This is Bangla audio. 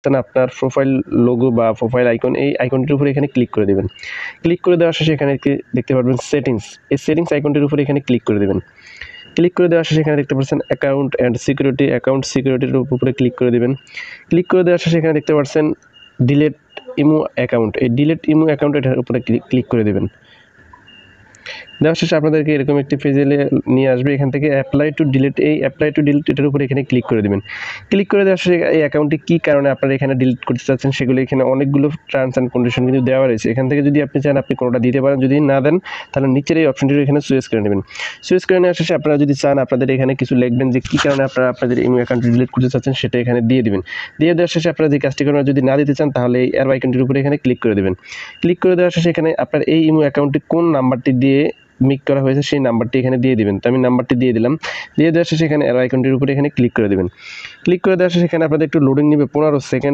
পাচ্ছেন আপনার প্রোফাইল লোগো বা প্রোফাইল আইকন, এই আইকনটির উপরে এখানে ক্লিক করে দেবেন। ক্লিক করে দেওয়ার শেষে এখানে দেখতে পারবেন সেটিংস, এই সেটিংস আইকনটির উপরে এখানে ক্লিক করে দেবেন। ক্লিক করে দেওয়ার শেষে এখানে দেখতে পাচ্ছেন অ্যাকাউন্ট অ্যান্ড সিকিউরিটি, অ্যাকাউন্ট সিকিউরিটির উপরে ক্লিক করে দেবেন। ক্লিক করে দেওয়ার শেষে এখানে দেখতে পাচ্ছেন ডিলেট ইমো অ্যাকাউন্ট, এই ডিলেট ইমো অ্যাকাউন্ট এটার উপরে ক্লিক করে দেবেন। দেওয়ার শেষে আপনাদেরকে এরকম একটি পেজে নিয়ে আসবে। এখান থেকে অ্যাপ্লাই টু ডিলিট, এই অ্যাপ্লাই টু ডিলিট এটার উপরে এখানে ক্লিক করে দেবেন। ক্লিক করে দেওয়ার শেষে এই অ্যাকাউন্টটি কী কারণে আপনারা এখানে ডিলিট করতে চাচ্ছেন সেগুলো এখানে অনেকগুলো টার্মস অ্যান্ড কন্ডিশন কিন্তু দেওয়া রয়েছে। এখান থেকে যদি আপনি চান আপনি কোনোটা দিতে পারেন, যদি না দেন তাহলে নিচের এই অপশনটি এখানে সুইচ করে নেবেন। সুইচ করে নেওয়ার শেষে আপনারা যদি চান আপনাদের এখানে কিছু লিখবেন যে কী কারণে আপনারা আপনাদের ইমেল অ্যাকাউন্ট ডিলিট করতে চাচ্ছেন, সেটা এখানে দিয়ে দিবেন। দিয়ে দেওয়ার শেষে আপনারা যে কাজটি করেন, যদি না দিতে চান তাহলে এই অ্যারো আইকনটির উপরে এখানে ক্লিক করে দেবেন। ক্লিক করে দেওয়ার শেষে এখানে আপনার এই ইমেল অ্যাকাউন্টটি কোন নাম্বারটি দিয়ে মিক করা হয়েছে সেই নাম্বারটি এখানে দিয়ে দিবেন। তো আমি নাম্বারটি দিয়ে দিলাম। দিয়ে দেওয়ার শেষে এখানে অ্যারো আইকনটির উপরে এখানে ক্লিক করে দেবেন। ক্লিক করে দেওয়ার শেষে এখানে আপনাদের একটু লোডিং নেবে 15 সেকেন্ড।